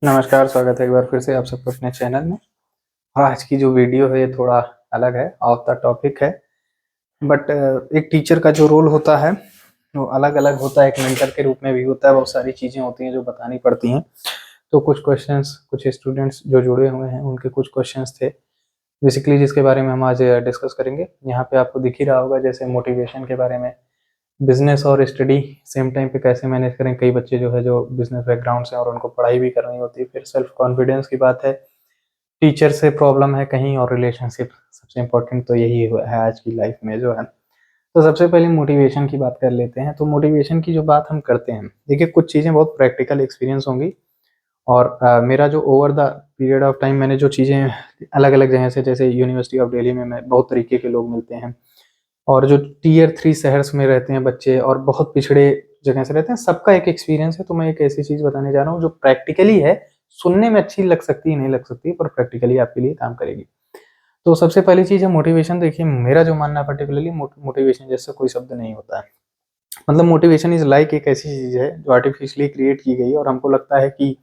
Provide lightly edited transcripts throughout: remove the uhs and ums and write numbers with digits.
नमस्कार, स्वागत है एक बार फिर से आप सबका अपने चैनल में। और आज की जो वीडियो है ये थोड़ा अलग है, ऑफ द टॉपिक है। बट एक टीचर का जो रोल होता है वो अलग-अलग होता है, एक मेंटर के रूप में भी होता है, बहुत सारी चीज़ें होती हैं जो बतानी पड़ती हैं। तो कुछ क्वेश्चंस, कुछ स्टूडेंट्स जो जुड़े हुए हैं उनके कुछ क्वेश्चंस थे बेसिकली जिसके बारे में हम आज डिस्कस करेंगे। यहाँ पे आपको दिख ही रहा होगा जैसे मोटिवेशन के बारे में, बिजनेस और स्टडी सेम टाइम पे कैसे मैनेज करें। कई बच्चे जो है जो बिजनेस बैकग्राउंड से और उनको पढ़ाई भी करनी होती है। फिर सेल्फ कॉन्फिडेंस की बात है, टीचर से प्रॉब्लम है कहीं, और रिलेशनशिप सबसे इम्पोर्टेंट तो यही है आज की लाइफ में जो है। तो सबसे पहले मोटिवेशन की बात कर लेते हैं। तो मोटिवेशन की जो बात हम करते हैं, देखिए कुछ चीज़ें बहुत प्रैक्टिकल एक्सपीरियंस होंगी। और मेरा जो over the period of time मैंने जो चीज़ें अलग अलग जगह से, जैसे यूनिवर्सिटी ऑफ दिल्ली में मैं बहुत तरीके के लोग मिलते हैं, और जो टियर 3 शहर्स में रहते हैं बच्चे और बहुत पिछड़े जगह से रहते हैं, सबका एक एक्सपीरियंस है। तो मैं एक ऐसी चीज़ बताने जा रहा हूँ जो प्रैक्टिकली है, सुनने में अच्छी लग सकती है, नहीं लग सकती, पर प्रैक्टिकली आपके लिए काम करेगी। तो सबसे पहली चीज़ है मोटिवेशन। देखिए मेरा जो मानना है, पर्टिकुलरली मोटिवेशन जैसा कोई शब्द नहीं होता है। मतलब मोटिवेशन इज़ लाइक एक ऐसी चीज़ है जो आर्टिफिशियली क्रिएट की गई, और हमको लगता है कि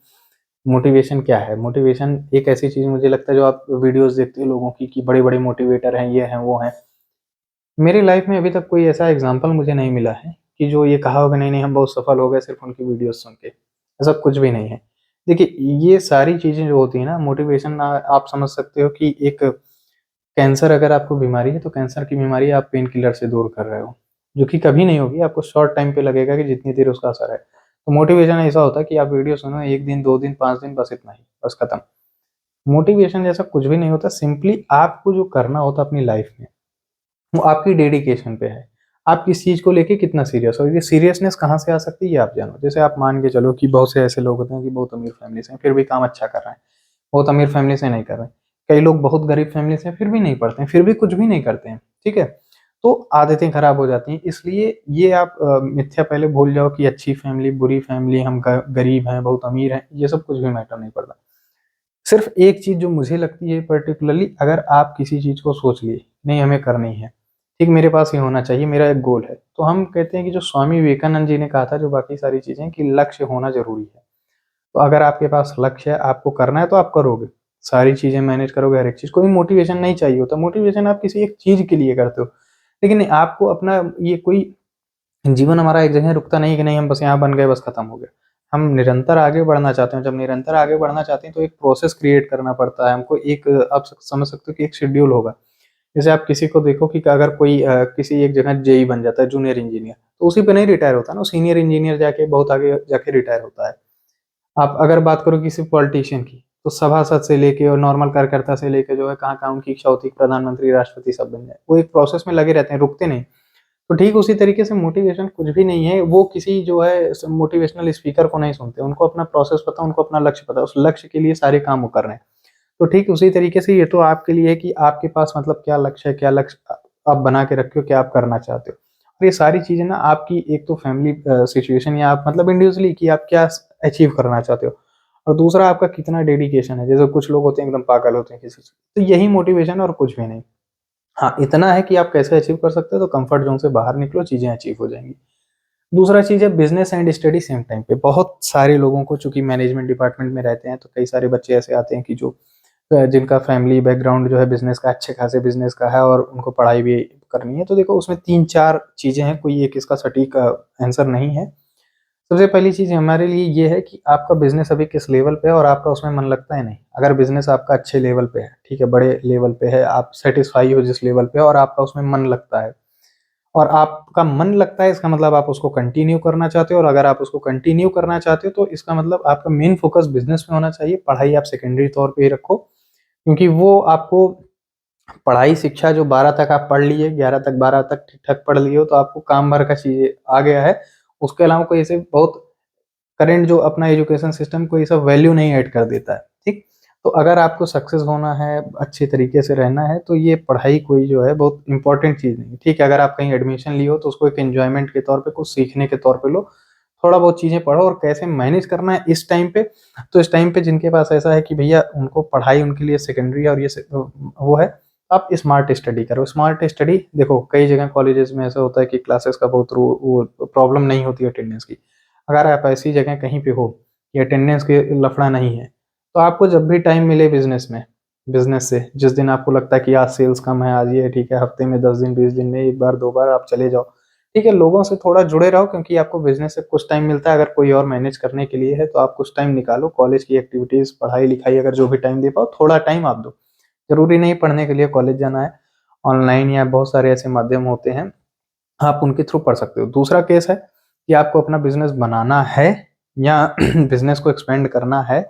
मोटिवेशन क्या है। मोटिवेशन एक ऐसी चीज़ मुझे लगता है, जो आप वीडियोज़ देखते हो लोगों की कि बड़े-बड़े मोटिवेटर हैं, ये हैं, वो हैं। मेरी लाइफ में अभी तक कोई ऐसा एग्जाम्पल मुझे नहीं मिला है कि जो ये कहा होगा नहीं नहीं हम बहुत सफल हो गए सिर्फ उनकी वीडियोस सुन के। ऐसा कुछ भी नहीं है। देखिए ये सारी चीज़ें जो होती है ना, मोटिवेशन, आप समझ सकते हो कि एक कैंसर अगर आपको बीमारी है तो कैंसर की बीमारी आप पेन किलर से दूर कर रहे हो, जो कि कभी नहीं होगी। आपको शॉर्ट टाइम पे लगेगा कि जितनी देर उसका असर है। तो मोटिवेशन ऐसा होता है कि आप वीडियो सुनो, एक दिन, 2 दिन, 5 दिन, बस इतना ही, बस खत्म। मोटिवेशन जैसा कुछ भी नहीं होता। सिंपली आपको जो करना होता है अपनी लाइफ में, वो आपकी डेडिकेशन पे है। आप किस चीज़ को लेके कितना सीरियस हो। ये सीरियसनेस कहाँ से आ सकती है ये आप जानो। जैसे आप मान के चलो कि बहुत से ऐसे लोग होते हैं कि बहुत अमीर फैमिली से हैं, फिर भी काम अच्छा कर रहे हैं। बहुत अमीर फैमिली से नहीं कर रहे हैं। कई लोग बहुत गरीब फैमिली से हैं, फिर भी नहीं पढ़ते हैं, फिर भी कुछ भी नहीं करते हैं, ठीक है? तो आदतें खराब हो जाती हैं। इसलिए ये आप मिथ्या पहले भूल जाओ कि अच्छी फैमिली, बुरी फैमिली, हम गरीब हैं, बहुत अमीर हैं, ये सब कुछ भी मैटर नहीं करता। सिर्फ एक चीज़ जो मुझे लगती है पर्टिकुलरली, अगर आप किसी चीज़ को सोच लिए, नहीं हमें करनी है, ठीक, मेरे पास ये होना चाहिए, मेरा एक गोल है, तो हम कहते हैं कि जो स्वामी विवेकानंद जी ने कहा था, जो बाकी सारी चीज़ें, कि लक्ष्य होना ज़रूरी है। तो अगर आपके पास लक्ष्य है, आपको करना है, तो आप करोगे, सारी चीज़ें मैनेज करोगे, हर एक चीज़। कोई मोटिवेशन नहीं चाहिए होता। मोटिवेशन आप किसी एक चीज़ के लिए करते हो, लेकिन नहीं, आपको अपना ये कोई जीवन हमारा एक जगह रुकता नहीं कि नहीं हम बस यहाँ बन गए, बस खत्म हो गया। हम निरंतर आगे बढ़ना चाहते हैं। जब निरंतर आगे बढ़ना चाहते हैं तो एक प्रोसेस क्रिएट करना पड़ता है हमको। एक आप समझ सकते हो कि एक शेड्यूल होगा। जैसे आप किसी को देखो कि अगर कोई किसी एक जगह जेई बन जाता है, जूनियर इंजीनियर, तो उसी पे नहीं रिटायर होता ना, सीनियर इंजीनियर जाके बहुत आगे जाके रिटायर होता है। आप अगर बात करो किसी पॉलिटिशियन की, तो सभासद से लेके और नॉर्मल कार्यकर्ता से लेके जो है कहाँ-कहाँ उनकी इच्छा होती है प्रधानमंत्री, राष्ट्रपति सब बन जाए। वो एक प्रोसेस में लगे रहते हैं, रुकते नहीं। तो ठीक उसी तरीके से मोटिवेशन कुछ भी नहीं है। वो किसी जो है मोटिवेशनल स्पीकर को नहीं सुनते। उनको अपना प्रोसेस पता है, उनको अपना लक्ष्य पता है। उस लक्ष्य के लिए सारे काम वो कर रहे हैं। तो ठीक उसी तरीके से ये तो आपके लिए है कि आपके पास मतलब क्या लक्ष्य है, क्या लक्ष्य आप बना के रखे हो, क्या आप करना चाहते हो। और ये सारी चीज़ें ना आपकी एक तो फैमिली सिचुएशन, या आप मतलब इंडिविजुअली कि आप क्या अचीव करना चाहते हो, और दूसरा आपका कितना डेडिकेशन है। जैसे कुछ लोग होते हैं एकदम पागल होते हैं किसी चीज़, तो यही मोटिवेशन और कुछ भी नहीं। हाँ, इतना है कि आप कैसे अचीव कर सकते हो, तो कंफर्ट ज़ोन से बाहर निकलो, चीज़ें अचीव हो जाएँगी। दूसरा चीज़ है business and study same time पे। बहुत सारे लोगों को, चूँकि मैनेजमेंट डिपार्टमेंट में रहते हैं, तो कई सारे बच्चे ऐसे आते हैं कि जो जिनका फैमिली बैकग्राउंड जो है बिज़नेस का, अच्छे खासे बिज़नेस का है, और उनको पढ़ाई भी करनी है। तो देखो उसमें 3-4 चीज़ें हैं, कोई एक इसका सटीक आंसर नहीं है। सबसे पहली चीज़ हमारे लिए ये है कि आपका बिज़नेस अभी किस लेवल पे है और आपका उसमें मन लगता है नहीं। अगर बिज़नेस आपका अच्छे लेवल पे है, ठीक है, बड़े लेवल पे है, आप सैटिस्फाई हो जिस लेवल पे है और आपका उसमें मन लगता है, और आपका मन लगता है, इसका मतलब आप उसको कंटिन्यू करना चाहते हो। और अगर आप उसको कंटिन्यू करना चाहते हो तो इसका मतलब आपका मेन फ़ोकस बिज़नेस में होना चाहिए। पढ़ाई आप सेकेंडरी तौर पे ही रखो, क्योंकि वो आपको पढ़ाई, शिक्षा जो 12 तक आप पढ़ लिए, 11 तक, 12 तक ठीक-ठाक पढ़ लिए हो, तो आपको काम भर का चीज़ें आ गया है। उसके अलावा कोई ऐसे बहुत करंट जो अपना एजुकेशन सिस्टम कोई सब वैल्यू नहीं ऐड कर देता है, ठीक? तो अगर आपको सक्सेस होना है, अच्छे तरीके से रहना है, तो ये पढ़ाई कोई जो है बहुत इम्पोर्टेंट चीज़ नहीं है, ठीक है? अगर आप कहीं एडमिशन लिए हो तो उसको एक एन्जॉयमेंट के तौर पे, कुछ सीखने के तौर पे लो। थोड़ा बहुत चीज़ें पढ़ो, और कैसे मैनेज करना है इस टाइम पे, तो इस टाइम पे जिनके पास ऐसा है कि भैया उनको पढ़ाई उनके लिए सेकेंडरी और ये वो है, आप स्मार्ट स्टडी करो। स्मार्ट स्टडी देखो कई जगह कॉलेजेस में ऐसा होता है कि क्लासेस का बहुत वो प्रॉब्लम नहीं होती है अटेंडेंस की। अगर आप ऐसी जगह कहीं पे हो कि अटेंडेंस के लफड़ा नहीं है। तो आपको जब भी टाइम मिले बिजनेस से, जिस दिन आपको लगता है कि आज सेल्स कम है, आज ये ठीक है, हफ्ते में 10 दिन 20 दिन में एक बार 2 बार आप चले जाओ, ठीक है, लोगों से थोड़ा जुड़े रहो, क्योंकि आपको बिजनेस से कुछ टाइम मिलता है। अगर कोई और मैनेज करने के लिए है तो आप कुछ टाइम निकालो, कॉलेज की एक्टिविटीज, पढ़ाई लिखाई, अगर जो भी टाइम दे पाओ थोड़ा टाइम आप दो। जरूरी नहीं पढ़ने के लिए कॉलेज जाना है, ऑनलाइन या बहुत सारे ऐसे माध्यम होते हैं, आप उनके थ्रू पढ़ सकते हो। दूसरा केस है कि आपको अपना बिजनेस बनाना है या बिजनेस को एक्सपेंड करना है,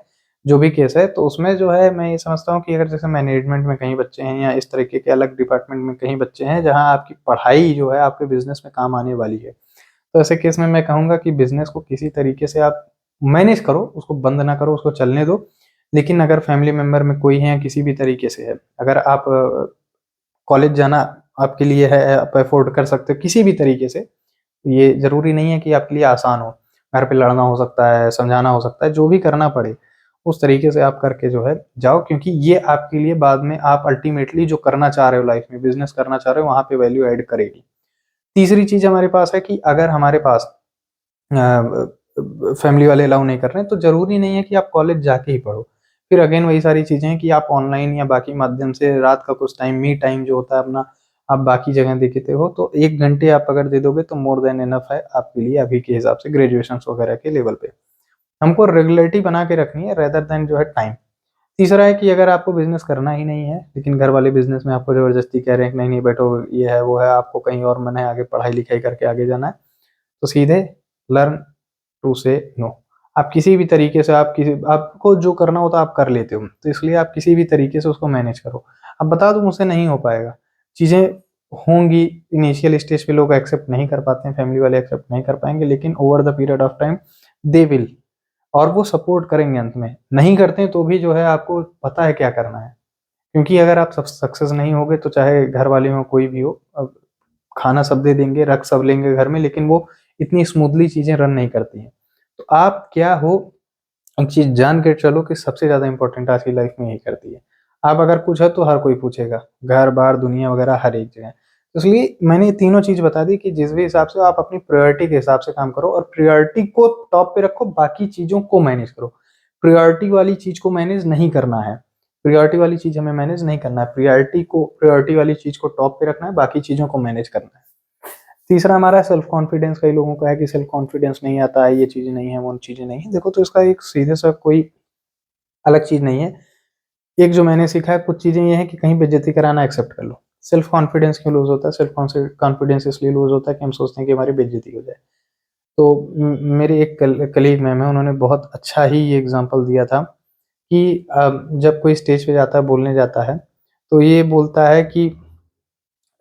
जो भी केस है, तो उसमें जो है मैं ये समझता हूँ कि अगर जैसे मैनेजमेंट में कहीं बच्चे हैं या इस तरीके के अलग डिपार्टमेंट में कहीं बच्चे हैं जहाँ आपकी पढ़ाई जो है आपके बिजनेस में काम आने वाली है, तो ऐसे केस में मैं कहूँगा कि बिजनेस को किसी तरीके से आप मैनेज करो, उसको बंद ना करो, उसको चलने दो। लेकिन अगर फैमिली मेंबर में कोई है या किसी भी तरीके से है, अगर आप कॉलेज जाना आपके लिए है, आप अफोर्ड कर सकते हो किसी भी तरीके से, ये ज़रूरी नहीं है कि आपके लिए आसान हो। घर पे लड़ना हो सकता है, समझाना हो सकता है, जो भी करना पड़े, उस तरीके से आप करके जो है जाओ, क्योंकि ये आपके लिए बाद में आप अल्टीमेटली जो करना चाह रहे हो लाइफ में, बिज़नेस करना चाह रहे हो, वहाँ पे वैल्यू ऐड करेगी। तीसरी चीज़ हमारे पास है कि अगर हमारे पास फैमिली वाले अलाउ नहीं कर रहे हैं, तो ज़रूरी नहीं है कि आप कॉलेज जाके ही पढ़ो। फिर अगेन वही सारी चीज़ें हैं कि आप ऑनलाइन या बाकी माध्यम से रात का कुछ टाइम, मी टाइम जो होता है अपना, आप बाकी जगह देते हो, तो 1 घंटे आप अगर दे दोगे तो मोर देन इनफ है आपके लिए अभी के हिसाब से ग्रेजुएशंस वगैरह के लेवल पे। हमको रेगुलरिटी बना के रखनी है रेदर देन जो है टाइम। तीसरा है कि अगर आपको बिज़नेस करना ही नहीं है, लेकिन घर वाले बिज़नेस में आपको ज़बरदस्ती कह रहे हैं कि नहीं, नहीं बैठो, ये है, वो है, आपको कहीं और मन है, आगे पढ़ाई-लिखाई करके आगे जाना है, तो सीधे लर्न टू से नो। आप किसी भी तरीके से, आपको जो करना होता है आप कर लेते हो, तो इसलिए आप किसी भी तरीके से उसको मैनेज करो। अब बता दूँ, मुझसे नहीं हो पाएगा, चीज़ें होंगी, इनिशियल स्टेज पे लोग एक्सेप्ट नहीं कर पाते हैं, फैमिली वाले एक्सेप्ट नहीं कर पाएँगे, लेकिन over the period of time they will, और वो सपोर्ट करेंगे अंत में। नहीं करते हैं तो भी जो है आपको पता है क्या करना है। क्योंकि अगर आप सक्सेस नहीं होगे तो चाहे घर वाले हों, कोई भी हो, अब खाना सब दे देंगे, रख सब लेंगे घर में, लेकिन वो इतनी स्मूथली चीज़ें रन नहीं करती हैं। तो आप क्या हो, एक चीज़ जान के चलो कि सबसे ज़्यादा इम्पोर्टेंट आज की लाइफ में यही करती है। आप अगर कुछ है तो हर कोई पूछेगा, घर-बार, दुनिया वगैरह हर एक जगह। तो इसलिए मैंने ये तीनों चीज़ बता दी कि जिस भी हिसाब से आप अपनी प्रायोरिटी के हिसाब से काम करो, और प्रायोरिटी को टॉप पे रखो, बाकी चीज़ों को मैनेज करो। प्रायोरिटी वाली चीज़ को मैनेज नहीं करना है। प्रायोरिटी वाली चीज़ हमें मैनेज नहीं करना है। प्रायोरिटी वाली चीज़ को टॉप पे रखना है, बाकी चीज़ों को मैनेज करना है। तीसरा हमारा सेल्फ कॉन्फिडेंस। कई लोगों का है कि सेल्फ कॉन्फिडेंस नहीं आता है, ये चीज़ें नहीं है, वो चीज़ें नहीं है। देखो, तो इसका एक सीधे सा कोई अलग चीज़ नहीं है। एक जो मैंने सीखा है, कुछ चीज़ें ये हैं कि कहीं बेइज्जती कराना एक्सेप्ट कर लो। सेल्फ कॉन्फिडेंस क्यों लूज़ होता है? सेल्फ कॉन्फिडेंस इसलिए लूज़ होता है कि हम सोचते हैं कि हमारी बेइज्जती हो जाए। तो मेरे एक कलीग मैम हैं, उन्होंने बहुत अच्छा ही ये एग्ज़ाम्पल दिया था कि जब कोई स्टेज पे जाता है, बोलने जाता है, तो ये बोलता है कि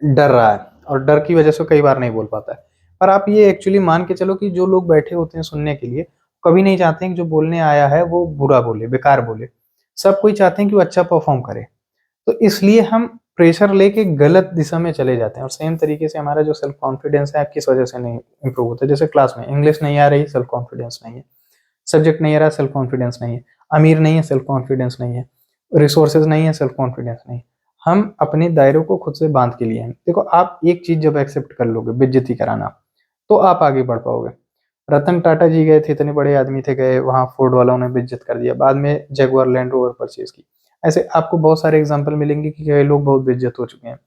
डर रहा है, और डर की वजह से कई बार नहीं बोल पाता है। पर आप ये एक्चुअली मान के चलो कि जो लोग बैठे होते हैं सुनने के लिए, कभी नहीं चाहते हैं कि जो बोलने आया है वो बुरा बोले, बेकार बोले। सब कोई चाहते हैं कि वो अच्छा परफ़ॉर्म करे। तो इसलिए हम प्रेशर लेके गलत दिशा में चले जाते हैं, और सेम तरीके से हमारा जो सेल्फ कॉन्फिडेंस है, किस वजह से नहीं इम्प्रूव होता है। जैसे क्लास में इंग्लिश नहीं आ रही, सेल्फ कॉन्फिडेंस नहीं है। सब्जेक्ट नहीं आ रहा, सेल्फ कॉन्फिडेंस नहीं है। अमीर नहीं है, सेल्फ कॉन्फिडेंस नहीं है। रिसोर्सेज नहीं है, सेल्फ कॉन्फिडेंस नहीं है। हम अपने दायरों को खुद से बांध के लिए हैं। देखो, आप एक चीज जब एक्सेप्ट कर लोगे, बेइज्जती कराना, तो आप आगे बढ़ पाओगे। रतन टाटा जी गए थे, इतने बड़े आदमी थे, गए वहां, फोर्ड वालों ने बेइज्जत कर दिया, बाद में जगुआर लैंड रोवर परचेज की। ऐसे आपको बहुत सारे एग्जाम्पल मिलेंगे कि कई लोग बहुत बेइज्जत हो चुके हैं।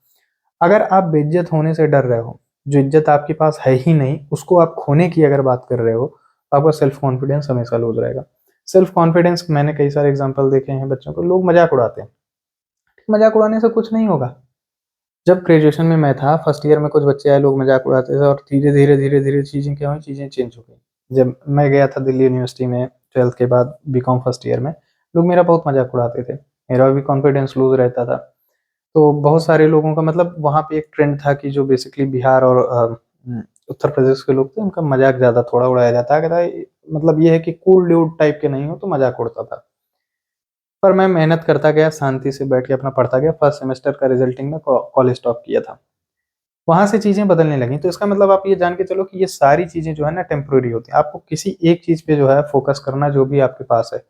अगर आप बेइज्जत होने से डर रहे हो, जो इज्जत आपके पास है ही नहीं, उसको आप खोने की अगर बात कर रहे हो, तो आपका सेल्फ कॉन्फिडेंस हमेशा लूज रहेगा। सेल्फ कॉन्फिडेंस, मैंने कई सारे एग्जाम्पल देखे हैं बच्चों को, लोग मजाक उड़ाते हैं। मजाक उड़ाने से कुछ नहीं होगा। जब ग्रेजुएशन में मैं था, फर्स्ट ईयर में कुछ बच्चे आए, लोग मजाक उड़ाते थे, और धीरे धीरे चीजें क्या हुई, चीजें चेंज हो गई। जब मैं गया था दिल्ली यूनिवर्सिटी में 12th के बाद, बीकॉम फर्स्ट ईयर में, लोग मेरा बहुत मजाक उड़ाते थे, मेरा भी कॉन्फिडेंस लूज रहता था। तो बहुत सारे लोगों का, मतलब वहाँ पे एक ट्रेंड था कि जो बेसिकली बिहार और उत्तर प्रदेश के लोग थे, उनका मजाक ज़्यादा थोड़ा उड़ाया जाता है। कहता है, मतलब ये है कि कूल ड्यूड टाइप के नहीं हो तो मजाक उड़ता था। पर मैं मेहनत करता गया, शांति से बैठ के अपना पढ़ता गया। फर्स्ट सेमेस्टर का रिजल्टिंग में कॉलेज टॉप किया था। वहाँ से चीज़ें बदलने लगी। तो इसका मतलब आप ये जान के चलो कि ये सारी चीज़ें जो है ना टेम्पोरेरी होती हैं। आपको किसी एक चीज़ पे जो है फोकस करना, जो भी आपके पास है।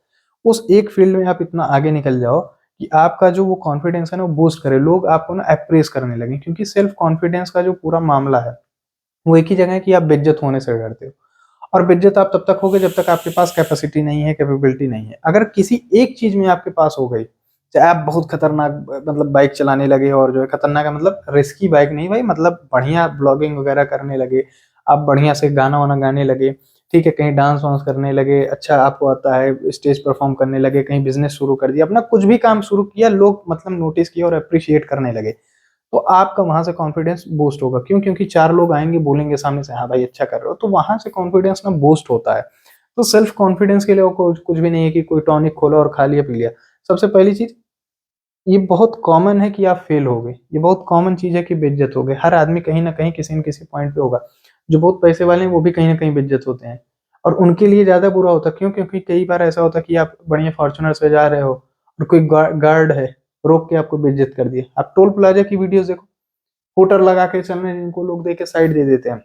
उस एक फील्ड में आप इतना आगे निकल जाओ कि आपका जो वो कॉन्फिडेंस है ना, वो बूस्ट करे, लोग आपको ना अप्रेस करने लगे। क्योंकि सेल्फ कॉन्फिडेंस का जो पूरा मामला है, वो एक ही जगह है कि आप बेइज्जत होने से डरते हो। और बेइज्जत आप तब तक होगे जब तक आपके पास कैपेसिटी नहीं है, कैपेबिलिटी नहीं है। अगर किसी एक चीज में आपके पास हो गई, चाहे आप बहुत खतरनाक मतलब बाइक चलाने लगे, और जो है खतरनाक है मतलब रिस्की बाइक नहीं भाई, मतलब बढ़िया ब्लॉगिंग वगैरह करने लगे, आप बढ़िया से गाना वाना गाने लगे, ठीक है, कहीं डांस वांस करने लगे, अच्छा आपको आता है, स्टेज परफॉर्म करने लगे, कहीं बिजनेस शुरू कर दिया, अपना कुछ भी काम शुरू किया, लोग मतलब नोटिस किया और अप्रिशिएट करने लगे, तो आपका वहां से कॉन्फिडेंस बूस्ट होगा। क्यों? क्योंकि चार लोग आएंगे बोलेंगे सामने से, हाँ भाई अच्छा कर रहे हो, तो वहां से कॉन्फिडेंस ना बूस्ट होता है। तो सेल्फ कॉन्फिडेंस के लिए कुछ भी नहीं है कि कोई टॉनिक खोला और खा लिया पी लिया। सबसे पहली चीज, ये बहुत कॉमन है कि आप फेल हो गए, ये बहुत कॉमन चीज है कि बेइज्जत हो गए। हर आदमी कहीं ना कहीं किसी न किसी पॉइंट पे होगा। जो बहुत पैसे वाले हैं वो भी कहीं ना कहीं बेइज्जत होते हैं, और उनके लिए ज्यादा बुरा होता है। क्यों? क्योंकि कई बार ऐसा होता है कि आप बढ़िया फॉर्च्यूनर से जा रहे हो और कोई गार्ड है, रोक के आपको बेइज्जत कर दिया। आप टोल प्लाजा की वीडियोस देखो, फूटर लगा के चलने जिनको लोग देख के साइड दे देते हैं,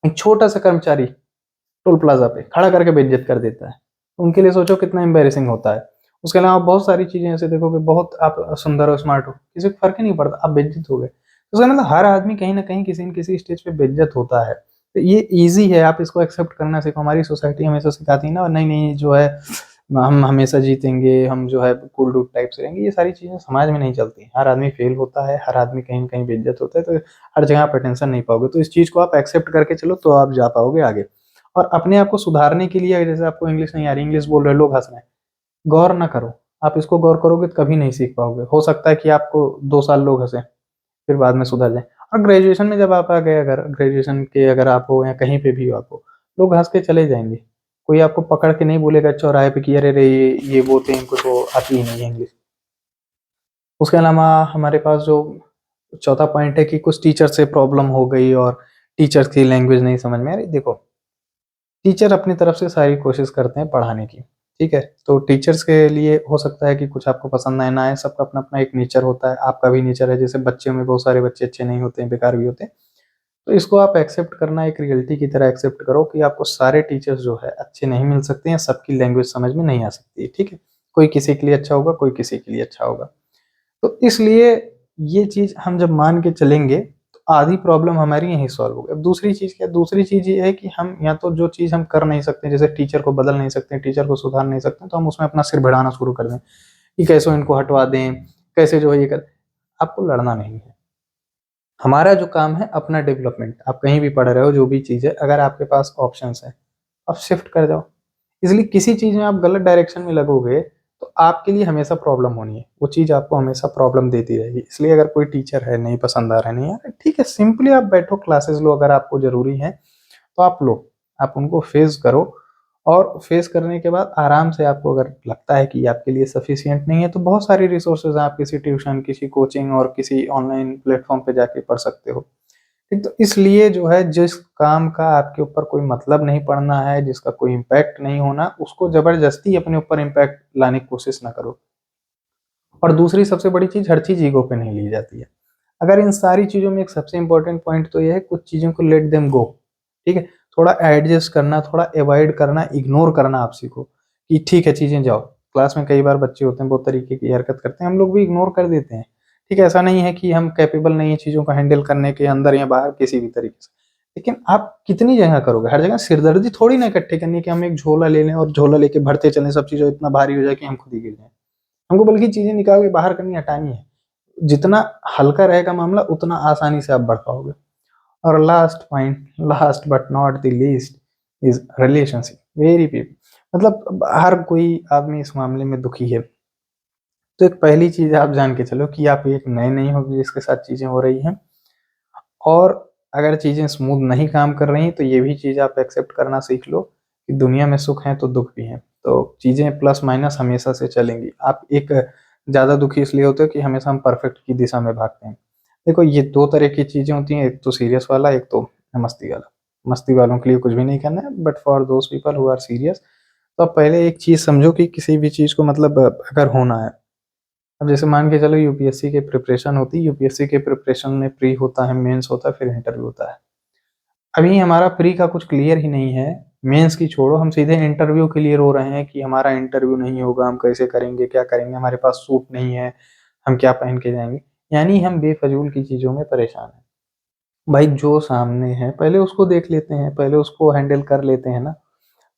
एक छोटा सा कर्मचारी टोल प्लाजा पे खड़ा करके बेइज्जत कर देता है, तो उनके लिए सोचो कितना एम्बेरसिंग होता है। उसके अलावा बहुत सारी चीजें ऐसे देखोगे, बहुत आप सुंदर हो, स्मार्ट हो, किसी को फर्क ही नहीं पड़ता, आप बेइज्जत हो गए। तो उसका मतलब हर आदमी कहीं ना कहीं किसी न किसी स्टेज पे बेइज्जत होता है। तो ये इजी है, आप इसको एक्सेप्ट करना सीखो। हमारी सोसाइटी हमेशा सिखाती है ना, नहीं नहीं जो है हम हमेशा जीतेंगे, हम जो है कूल डूड टाइप से रहेंगे, ये सारी चीजें समाज में नहीं चलती। हर आदमी फेल होता है, हर आदमी कहीं न कहीं बेइज्जत होता है, तो हर जगह आप अटेंशन नहीं पाओगे। तो इस चीज को आप एक्सेप्ट करके चलो, तो आप जा पाओगे आगे। और अपने आप को सुधारने के लिए, जैसे आपको इंग्लिश नहीं आ रही, इंग्लिश बोल रहे लोग हंस रहे हैं, गौर ना करो। आप इसको गौर करोगे तो कभी नहीं सीख पाओगे। हो सकता है कि आपको 2 साल लोग हंसे, फिर बाद में सुधर जाए। और ग्रेजुएशन में जब आप आ गए, अगर ग्रेजुएशन के अगर आप हो या कहीं पे भी हो, आपको लोग हंस के चले जाएंगे। कोई आपको पकड़ के नहीं बोलेगा चौराहे पे कि अरे रे ये बोलते हैं, इनको तो आती ही नहीं है इंग्लिश। उसके अलावा हमारे पास जो चौथा पॉइंट है कि कुछ टीचर से प्रॉब्लम हो गई और टीचर्स की लैंग्वेज नहीं समझ में आ रही। देखो, टीचर अपनी तरफ से सारी कोशिश करते हैं पढ़ाने की, ठीक है। तो टीचर्स के लिए हो सकता है कि कुछ आपको पसंद आए ना आए, सबका अपना अपना एक नेचर होता है। आपका भी नेचर है, जैसे बच्चों में बहुत सारे बच्चे अच्छे नहीं होते हैं, बेकार भी होते हैं। तो इसको आप एक्सेप्ट करना, एक रियलिटी की तरह एक्सेप्ट करो कि आपको सारे टीचर्स जो है अच्छे नहीं मिल सकते हैं, सबकी लैंग्वेज समझ में नहीं आ सकती है, ठीक है। कोई किसी के लिए अच्छा होगा, कोई किसी के लिए अच्छा होगा। तो इसलिए ये चीज हम जब मान के चलेंगे, तो आधी प्रॉब्लम हमारी यही सॉल्व होगी। अब दूसरी चीज क्या? दूसरी चीज ये है कि हम या तो जो चीज हम कर नहीं सकते, जैसे टीचर को बदल नहीं सकते, टीचर को सुधार नहीं सकते, तो हम उसमें अपना सिर भिड़ाना शुरू कर दें कि कैसे इनको हटवा दें, कैसे जो है ये कर। आपको लड़ना नहीं है। हमारा जो काम है अपना डेवलपमेंट। आप कहीं भी पढ़ रहे हो, जो भी चीज है, अगर आपके पास ऑप्शंस है, आप शिफ्ट कर जाओ। इसलिए किसी चीज में आप गलत डायरेक्शन में लगोगे, तो आपके लिए हमेशा प्रॉब्लम होनी है, वो चीज आपको हमेशा प्रॉब्लम देती रहेगी। इसलिए अगर कोई टीचर है नहीं पसंद आ रहा है, नहीं आ रहा है, ठीक है, सिंपली आप बैठो, क्लासेस लो, अगर आपको जरूरी है तो आप लो, आप उनको फेस करो। और फेस करने के बाद आराम से, आपको अगर लगता है कि ये आपके लिए सफिशिएंट नहीं है, तो बहुत सारी रिसोर्सेज हैं, आप किसी ट्यूशन, किसी कोचिंग और किसी ऑनलाइन प्लेटफॉर्म पे जाके पढ़ सकते हो। ठीक, तो इसलिए जो है, जिस काम का आपके ऊपर कोई मतलब नहीं पड़ना है, जिसका कोई इम्पैक्ट नहीं होना, उसको जबरदस्ती अपने ऊपर इम्पैक्ट लाने की कोशिश ना करो। और दूसरी सबसे बड़ी चीज, हर चीज ईगो पे नहीं ली जाती है। अगर इन सारी चीजों में एक सबसे इंपॉर्टेंट पॉइंट तो ये है, कुछ चीजों को लेट देम गो, ठीक है। थोड़ा एडजस्ट करना, थोड़ा अवॉइड करना, इग्नोर करना आप सीखो कि ठीक है चीजें जाओ। क्लास में कई बार बच्चे होते हैं बहुत तरीके की हरकत करते हैं, हम लोग भी इग्नोर कर देते हैं, ठीक है। ऐसा नहीं है कि हम कैपेबल नहीं है चीजों को हैंडल करने के, अंदर या बाहर किसी भी तरीके से। लेकिन आप कितनी जगह करोगे? हर जगह सिरदर्दी थोड़ी ना इकट्ठी करनी है कि हम एक झोला ले लें और झोला लेके भरते चलें, सब चीजें इतना भारी हो जाए कि हम खुद ही गिर जाएं। हमको बल्कि चीजें निकाल के बाहर करनी, हटानी है। जितना हल्का रहेगा मामला, उतना आसानी से आप बढ़ पाओगे। और last point, last but not the least, is relationship. Very people, मतलब हर कोई आदमी इस मामले में दुखी है। तो एक पहली चीज आप जान के चलो कि आप एक नए नहीं हो जिसके साथ चीजें हो रही हैं। और अगर चीजें स्मूथ नहीं काम कर रही, तो ये भी चीज आप एक्सेप्ट करना सीख लो कि दुनिया में सुख है तो दुख भी है। तो चीजें प्लस माइनस हमेशा से चलेंगी। आप एक ज्यादा दुखी इसलिए होते हो कि हमेशा हम परफेक्ट की दिशा में भागते हैं। देखो, ये 2 तरह की चीजें होती हैं, एक तो सीरियस वाला, एक तो मस्ती वाला। मस्ती वालों के लिए कुछ भी नहीं करना है, but for those people who are serious, तो आप पहले एक चीज समझो कि किसी भी चीज को मतलब अगर होना है, अब जैसे मान के चलो यूपीएससी की प्रिपरेशन होती है, यूपीएससी के प्रिपरेशन में प्री होता है, मेंस होता है, फिर इंटरव्यू होता है। अभी हमारा प्री का कुछ क्लियर ही नहीं है, मेंस की छोड़ो, हम सीधे इंटरव्यू के लिए रो रहे हैं कि हमारा इंटरव्यू नहीं होगा, हम कैसे करेंगे, क्या करेंगे, हमारे पास सूट नहीं है, हम क्या पहन के जाएंगे। यानी हम बेफजूल की चीजों में परेशान हैं। भाई जो सामने है पहले उसको देख लेते हैं, पहले उसको हैंडल कर लेते हैं ना।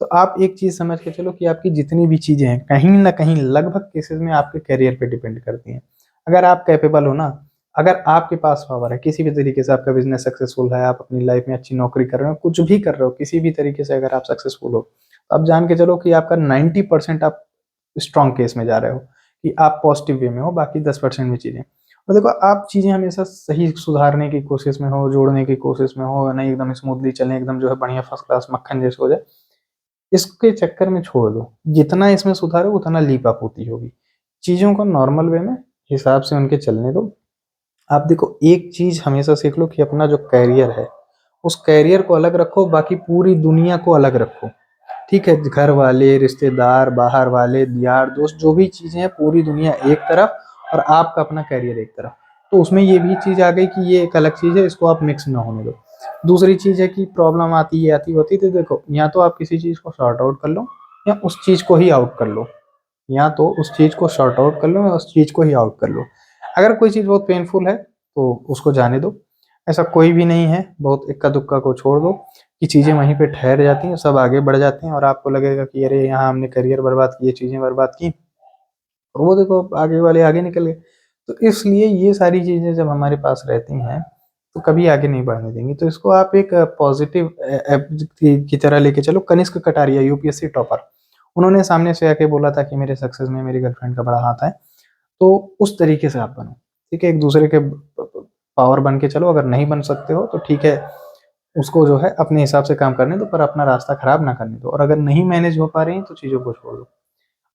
तो आप एक चीज समझ के चलो कि आपकी जितनी भी चीजें हैं कहीं ना कहीं लगभग केसेस में आपके करियर पे डिपेंड करती हैं। अगर आप कैपेबल हो ना, अगर आपके पास पावर है, किसी भी तरीके से आपका बिजनेस सक्सेसफुल है, आप अपनी लाइफ में अच्छी नौकरी कर रहे हो, कुछ भी कर रहे हो, किसी भी तरीके से अगर आप सक्सेसफुल हो, तो आप जान के चलो कि आपका 90% आप स्ट्रॉन्ग केस में जा रहे हो, कि आप पॉजिटिव वे में हो, बाकी 10% में चीजें। और देखो, आप चीजें हमेशा सही सुधारने की कोशिश में हो, जोड़ने की कोशिश में हो, नहीं एकदम स्मूथली चले, एकदम जो है बढ़िया फर्स्ट क्लास मक्खन जैसे हो जाए, इसके चक्कर में छोड़ दो। जितना इसमें सुधारो उतना लीप अप होती होगी। चीजों को नॉर्मल वे में हिसाब से उनके चलने दो। आप देखो, एक चीज हमेशा सीख लो कि अपना जो कैरियर है, उस कैरियर को अलग रखो, बाकी पूरी दुनिया को अलग रखो। ठीक है, घर वाले, रिश्तेदार, बाहर वाले, यार दोस्त, जो भी चीजें हैं, पूरी दुनिया एक तरफ और आपका अपना कैरियर एक तरफ। तो उसमें ये भी चीज आ गई कि ये एक अलग चीज है, इसको आप मिक्स ना होने दो। दूसरी चीज है कि प्रॉब्लम आती है, आती होती, तो देखो, या तो आप किसी चीज को सॉर्ट आउट कर लो, या उस चीज को ही आउट कर लो। या तो उस चीज को सॉर्ट आउट कर लो, या उस चीज को ही आउट कर लो। अगर कोई चीज बहुत पेनफुल है तो उसको जाने दो। ऐसा कोई भी नहीं है, बहुत इक्का दुक्का को छोड़ दो, कि चीजें वहीं पे ठहर जाती हैं, सब आगे बढ़ जाते हैं, और आपको लगेगा कि अरे यहाँ हमने करियर बर्बाद किए, चीजें बर्बाद की, और वो देखो आगे वाले आगे निकल गए। तो इसलिए ये सारी चीजें जब हमारे पास रहती हैं तो कभी आगे नहीं बढ़ने देंगी। तो इसको आप एक पॉजिटिव की तरह लेके चलो। कनिष्क कटारिया, यूपीएससी टॉपर, उन्होंने सामने से आके बोला था कि मेरे सक्सेस में मेरी गर्लफ्रेंड का बड़ा हाथ है। तो उस तरीके से आप बनो, ठीक है, एक दूसरे के पावर बन के चलो। अगर नहीं बन सकते हो तो ठीक है, उसको जो है अपने हिसाब से काम करने दो, पर अपना रास्ता खराब ना करने दो। और अगर नहीं मैनेज हो पा रही हैं तो चीजों को छोड़ दो।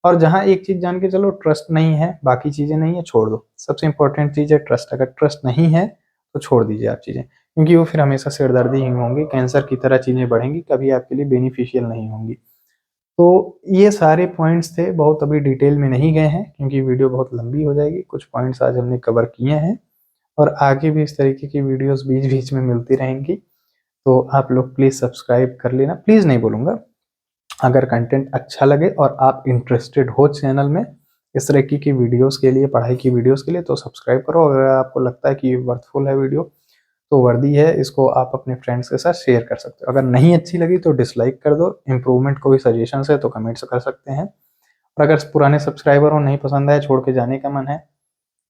और जहां एक चीज जान के चलो, ट्रस्ट नहीं है, बाकी चीजें नहीं है, छोड़ दो। सबसे इंपॉर्टेंट चीज है ट्रस्ट। अगर ट्रस्ट नहीं है तो छोड़ दीजिए आप चीजें, क्योंकि वो फिर हमेशा सिरदर्दी ही होंगी, कैंसर की तरह चीजें बढ़ेंगी, कभी आपके लिए बेनिफिशियल नहीं होंगी। तो ये सारे पॉइंट्स थे, बहुत अभी डिटेल में नहीं गए हैं क्योंकि वीडियो बहुत लंबी हो जाएगी। कुछ पॉइंट्स आज हमने कवर किए हैं, और आगे भी इस तरीके की वीडियोस बीच बीच में मिलती रहेंगी। तो आप लोग प्लीज सब्सक्राइब कर लेना, प्लीज नहीं बोलूंगा। अगर कंटेंट अच्छा लगे और आप इंटरेस्टेड हो चैनल में इस तरीके की वीडियोस के लिए, पढ़ाई की वीडियोस के लिए, तो सब्सक्राइब करो। अगर आपको लगता है कि ये वर्थफुल है वीडियो, तो वर्दी है, इसको आप अपने फ्रेंड्स के साथ शेयर कर सकते हो। अगर नहीं अच्छी लगी तो डिसलाइक कर दो। इम्प्रूवमेंट कोई सजेशन है तो कमेंट्स कर सकते हैं। और अगर पुराने सब्सक्राइबर हो, नहीं पसंद आए, छोड़ के जाने का मन है,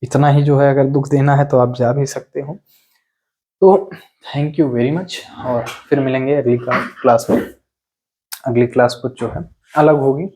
इतना ही जो है, अगर दुख देना है तो आप जा भी सकते हो। तो थैंक यू वेरी मच, और फिर मिलेंगे अगली क्लास में। अगली क्लास कुछ जो है अलग होगी।